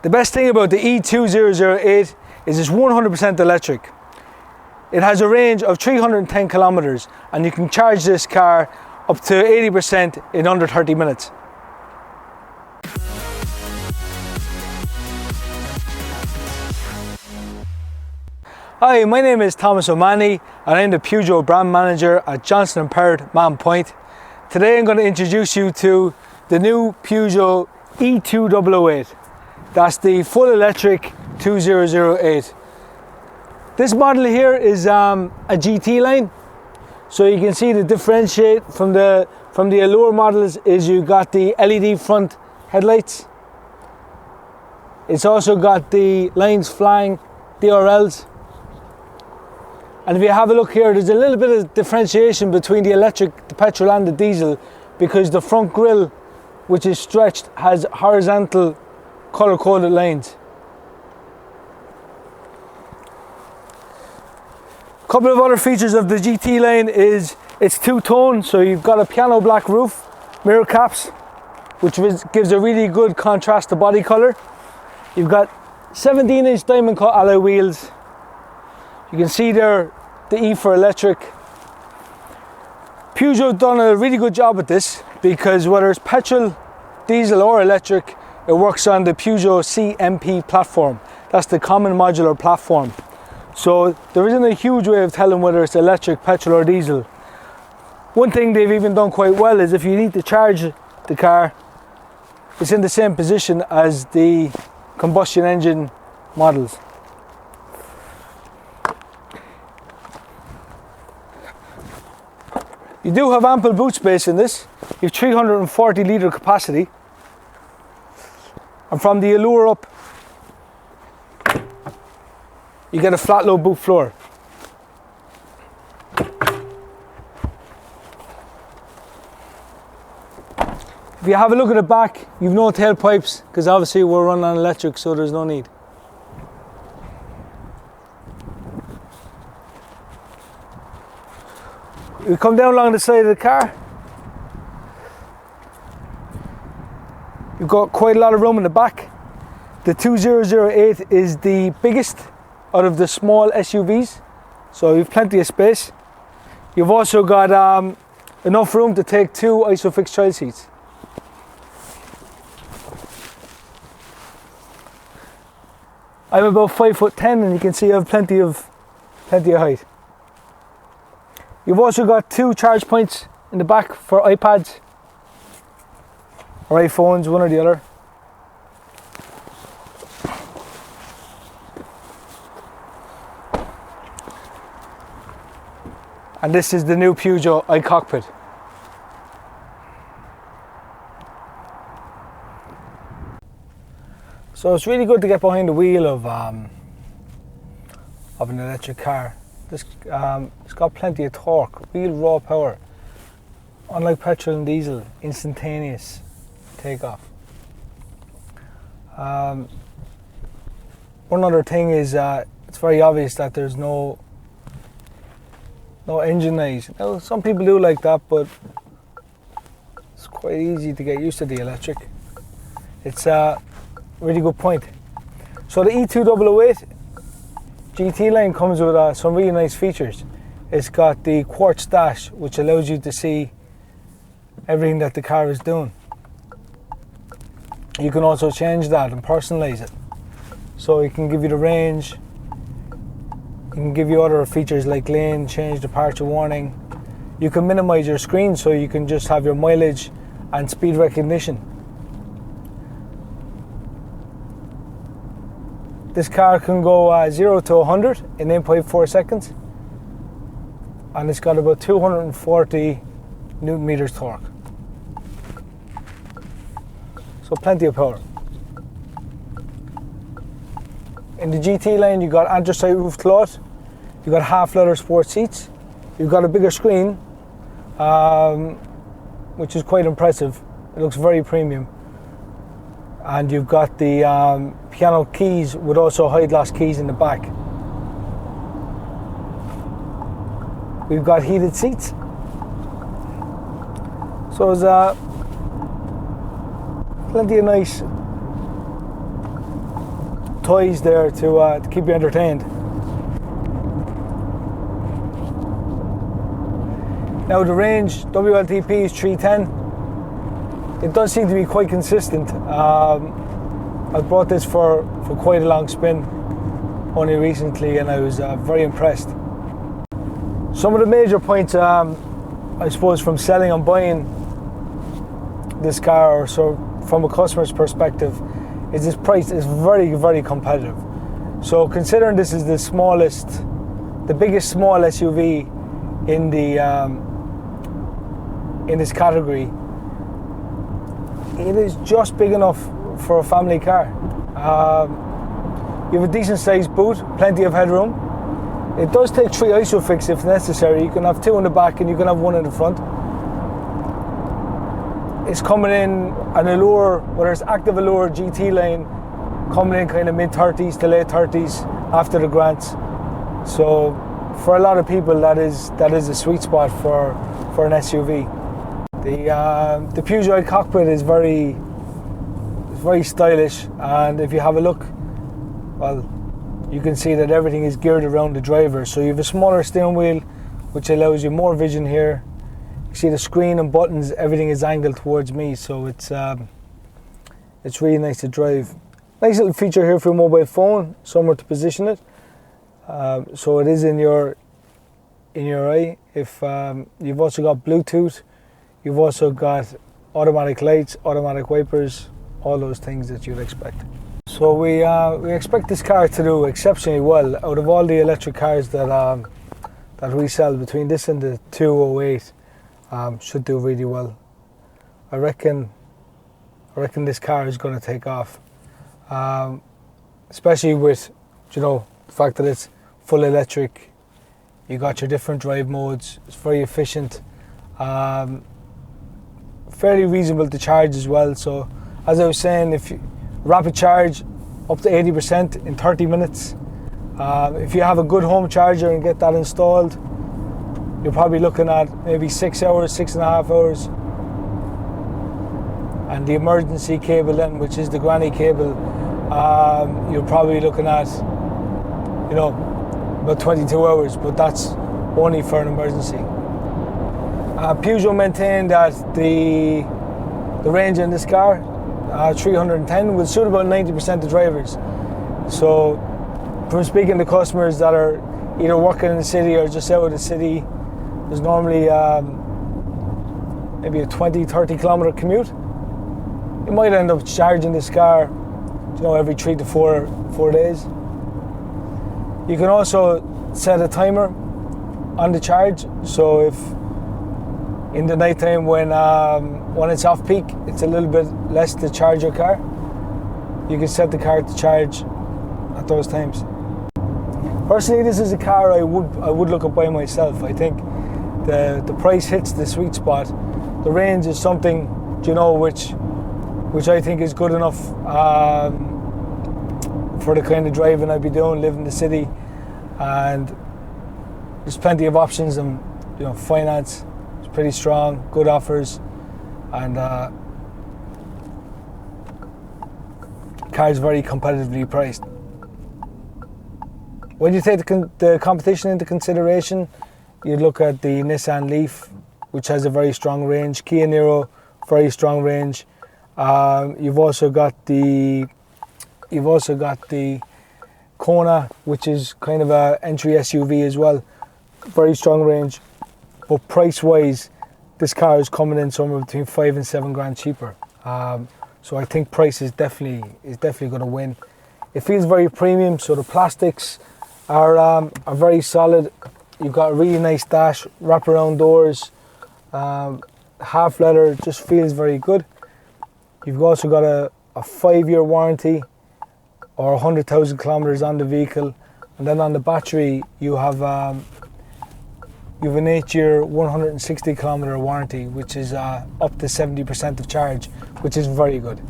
The best thing about the E2008 is it's 100% electric. It has a range of 310 kilometers and you can charge this car up to 80% in under 30 minutes. Hi, my name is Thomas O'Mahony and I'm the Peugeot brand manager at Johnston & Perrott, Mahonpoint. Today I'm going to introduce you to the new Peugeot E2008. That's the full electric 2008. This model here is a GT line. So you can see the differentiate from the Allure models is you got the LED front headlights. It's also got the lines flying DRLs. And if you have a look here, there's a little bit of differentiation between the electric, the petrol and the diesel, because the front grille, which is stretched, has horizontal color-coded lines. A couple of other features of the GT line is it's two-tone, so you've got a piano black roof, mirror caps, which gives a really good contrast to body color. You've got 17-inch diamond cut alloy wheels. You can see there the E for electric. Peugeot done a really good job with this, because whether it's petrol, diesel or electric, it works on the Peugeot CMP platform. That's the common modular platform. So there isn't a huge way of telling whether it's electric, petrol or diesel. One thing they've even done quite well is if you need to charge the car, it's in the same position as the combustion engine models. You do have ample boot space in this. You have 340 litre capacity. And from the Allure up, you get a flat low boot floor. If you have a look at the back, you've no tailpipes, because obviously we're running on electric, so there's no need. We come down along the side of the car. You've got quite a lot of room in the back. The 2008 is the biggest out of the small SUVs, so you've plenty of space. You've also got enough room to take two ISOFIX child seats. I'm about 5'10", and you can see I have plenty of height. You've also got two charge points in the back for iPads or iPhones, one or the other. And this is the new Peugeot cockpit. So it's really good to get behind the wheel of an electric car. It's got plenty of torque, real raw power. Unlike petrol and diesel, instantaneous takeoff. One other thing is it's very obvious that there's no engine noise. Now, some people do like that, but it's quite easy to get used to the electric. It's a really good point. So the E2008 GT line comes with some really nice features. It's got the quartz dash, which allows you to see everything that the car is doing. You can also change that and personalize it. So it can give you the range, it can give you other features like lane change, departure warning. You can minimize your screen, so you can just have your mileage and speed recognition. This car can go 0 to 100 in 8.4 seconds, and it's got about 240 Newton meters torque. So plenty of power. In the GT line, you've got anthracite roof cloth, you've got half leather sport seats, you've got a bigger screen, which is quite impressive. It looks very premium. And you've got the piano keys with also high gloss keys in the back. We've got heated seats. So there's plenty of nice toys there to keep you entertained. Now the range, WLTP is 310. It does seem to be quite consistent. I brought this for quite a long spin only recently, and I was very impressed. Some of the major points, I suppose, from selling and buying this car, or so from a customer's perspective, is this price is very, very competitive. So considering this is the biggest small SUV in this category, it is just big enough for a family car. You have a decent sized boot, plenty of headroom. It does take 3 ISOFIX if necessary. You can have 2 in the back and you can have 1 in the front. It's coming in an Allure, whether it's active Allure GT line, coming in kind of mid-30s to late 30s after the grants. So for a lot of people, that is a sweet spot for an SUV. The Peugeot cockpit is very stylish, and if you have a look, well, you can see that everything is geared around the driver. So you have a smaller steering wheel, which allows you more vision here. You see the screen and buttons, everything is angled towards me, so it's really nice to drive. Nice little feature here for your mobile phone, somewhere to position it. So it is in your eye. If you've also got Bluetooth, you've also got automatic lights, automatic wipers, all those things that you'd expect. So we expect this car to do exceptionally well. Out of all the electric cars that we sell, between this and the 208, should do really well. I reckon this car is going to take off, especially with, you know, the fact that it's full electric. You got your different drive modes. It's very efficient, fairly reasonable to charge as well. So as I was saying, if you rapid charge up to 80% in 30 minutes. If you have a good home charger and get that installed, you're probably looking at maybe 6 hours, 6.5 hours. And the emergency cable then, which is the granny cable, you're probably looking at, you know, about 22 hours, but that's only for an emergency. Peugeot maintained that the range in this car, 310, will suit about 90% of drivers. So from speaking to customers that are either working in the city or just out of the city, there's normally maybe a 20-30 kilometer commute. You might end up charging this car, you know, every 3 to 4 days. You can also set a timer on the charge, so if in the night time when it's off peak, it's a little bit less to charge your car, you can set the car to charge at those times. Personally, this is a car I would look at buying myself. I think the price hits the sweet spot. The range is something, you know, which I think is good enough for the kind of driving I'd be doing, living in the city, and there's plenty of options, and you know, finance is pretty strong, good offers, and car's very competitively priced. When you take the competition into consideration, you look at the Nissan Leaf, which has a very strong range, Kia Niro, very strong range. You've also got the Kona, which is kind of a entry SUV as well, very strong range. But price wise, this car is coming in somewhere between 5 and 7 grand cheaper. So I think price is definitely going to win. It feels very premium, so the plastics are very solid. You've got a really nice dash, wraparound doors, half leather, just feels very good. You've also got a 5-year warranty or 100,000 kilometers on the vehicle, and then on the battery you have an 8-year 160 kilometer warranty, which is up to 70% of charge, which is very good.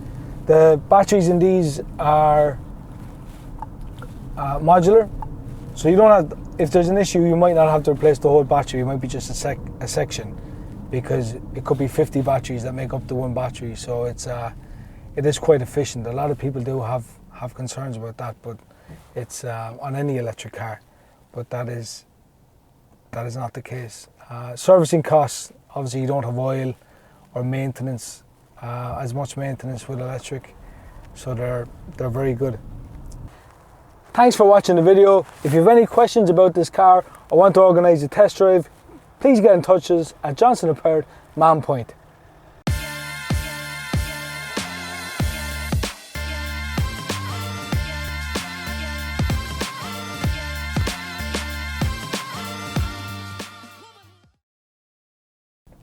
The batteries in these are modular, so you don't have, if there's an issue, you might not have to replace the whole battery. It might be just a section, because it could be 50 batteries that make up the one battery. So it is quite efficient. A lot of people do have have concerns about that, but it's on any electric car. But that is not the case. Servicing costs, obviously you don't have oil or maintenance, as much maintenance with electric, so they're very good. Thanks for watching the video. If you have any questions about this car or want to organise a test drive, please get in touch with us at Johnson & Perrott, Mahonpoint.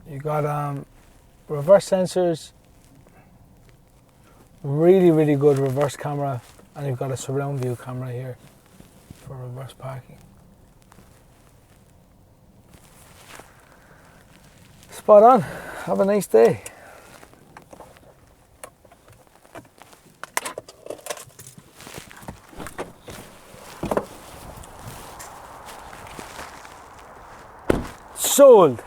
You got reverse sensors, really good reverse camera, and you've got a surround view camera here for reverse parking. Spot on. Have a nice day. Sold.